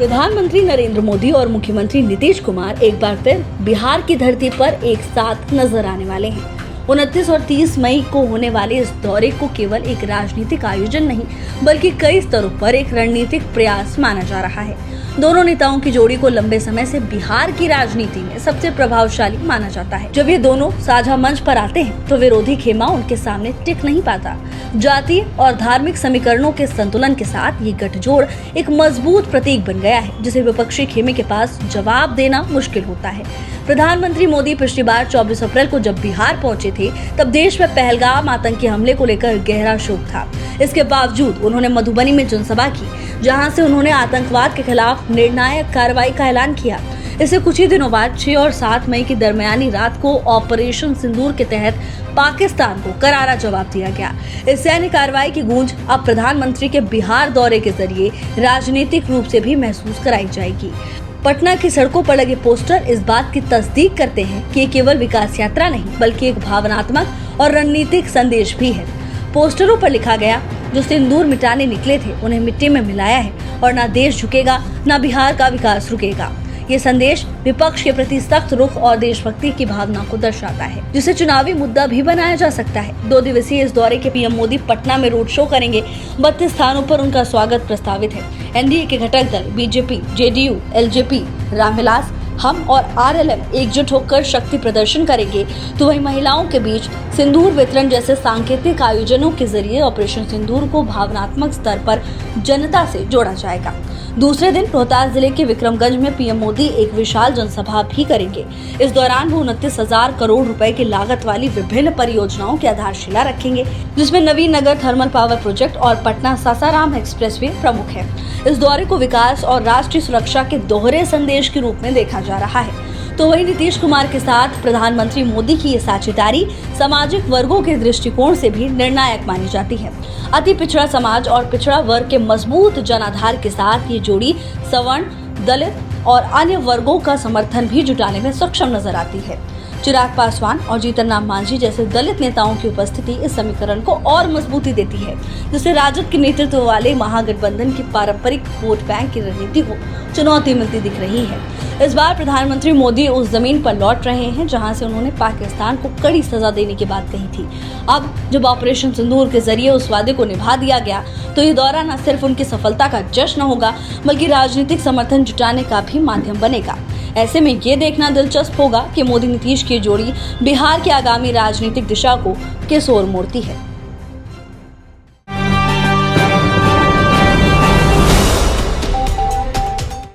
प्रधानमंत्री नरेंद्र मोदी और मुख्यमंत्री नीतीश कुमार एक बार फिर बिहार की धरती पर एक साथ नजर आने वाले हैं। 29 और 30 मई को होने वाले इस दौरे को केवल एक राजनीतिक आयोजन नहीं बल्कि कई स्तरों पर एक रणनीतिक प्रयास माना जा रहा है। दोनों नेताओं की जोड़ी को लंबे समय से बिहार की राजनीति में सबसे प्रभावशाली माना जाता है। जब ये दोनों साझा मंच पर आते हैं तो विरोधी खेमा उनके सामने टिक नहीं पाता। जातीय और धार्मिक समीकरणों के संतुलन के साथ ये गठजोड़ एक मजबूत प्रतीक बन गया है, जिसे विपक्षी खेमे के पास जवाब देना मुश्किल होता है। प्रधानमंत्री मोदी पिछली बार 24 अप्रैल को जब बिहार पहुंचे थे, तब देश में पहलगाम आतंकी हमले को लेकर गहरा शोक था। इसके बावजूद उन्होंने मधुबनी में जनसभा की, जहां से उन्होंने आतंकवाद के खिलाफ निर्णायक कार्रवाई का ऐलान किया। इससे कुछ ही दिनों बाद 6 और 7 मई की दरमियानी रात को ऑपरेशन सिंदूर के तहत पाकिस्तान को करारा जवाब दिया गया। इस सैन्य कार्रवाई की गूंज अब प्रधानमंत्री के बिहार दौरे के जरिए राजनीतिक रूप से भी महसूस कराई जाएगी। पटना की सड़कों पर लगे पोस्टर इस बात की तस्दीक करते हैं कि ये केवल विकास यात्रा नहीं बल्कि एक भावनात्मक और रणनीतिक संदेश भी है। पोस्टरों पर लिखा गया, जो सिंदूर मिटाने निकले थे उन्हें मिट्टी में मिलाया है और ना देश झुकेगा ना बिहार का विकास रुकेगा। ये संदेश विपक्ष के प्रति सख्त रुख और देशभक्ति की भावना को दर्शाता है, जिसे चुनावी मुद्दा भी बनाया जा सकता है। 2 दिवसीय इस दौरे के पीएम मोदी पटना में रोड शो करेंगे। 32 स्थानों पर उनका स्वागत प्रस्तावित है। एनडीए के घटक दल बीजेपी, जेडीयू, एलजेपी, रामविलास, हम और आरएलएम एकजुट होकर शक्ति प्रदर्शन करेंगे, तो वहीं महिलाओं के बीच सिंदूर वितरण जैसे सांकेतिक आयोजनों के जरिए ऑपरेशन सिंदूर को भावनात्मक स्तर पर जनता से जोड़ा जाएगा। दूसरे दिन रोहतास जिले के विक्रमगंज में पीएम मोदी एक विशाल जनसभा भी करेंगे। इस दौरान वो 29,000 करोड़ रुपए की लागत वाली विभिन्न परियोजनाओं की आधारशिला रखेंगे, जिसमें नवीन नगर थर्मल पावर प्रोजेक्ट और पटना सासाराम एक्सप्रेसवे प्रमुख है। इस दौरे को विकास और राष्ट्रीय सुरक्षा के दोहरे संदेश के रूप में देखा जा रहा है। तो वहीं नीतीश कुमार के साथ प्रधानमंत्री मोदी की ये साझेदारी सामाजिक वर्गों के दृष्टिकोण से भी निर्णायक मानी जाती है। अति पिछड़ा समाज और पिछड़ा वर्ग के मजबूत जनाधार के साथ ये जोड़ी सवर्ण, दलित और अन्य वर्गों का समर्थन भी जुटाने में सक्षम नजर आती है। चिराग पासवान और जीतन राम मांझी जैसे दलित नेताओं की उपस्थिति इस समीकरण को और मजबूती देती है, जिससे राजद के नेतृत्व वाले महागठबंधन की पारंपरिक वोट बैंक की रणनीति को चुनौती मिलती दिख रही है। इस बार प्रधानमंत्री मोदी उस जमीन पर लौट रहे हैं जहां से उन्होंने पाकिस्तान को कड़ी सजा देने की बात कही थी। अब जब ऑपरेशन सिंदूर के जरिए उस वादे को निभा दिया गया, तो ये दौरा न सिर्फ उनकी सफलता का जश्न होगा बल्कि राजनीतिक समर्थन जुटाने का भी माध्यम बनेगा। ऐसे में ये देखना दिलचस्प होगा कि मोदी नीतीश की जोड़ी बिहार की आगामी राजनीतिक दिशा को किस ओर मोड़ती है।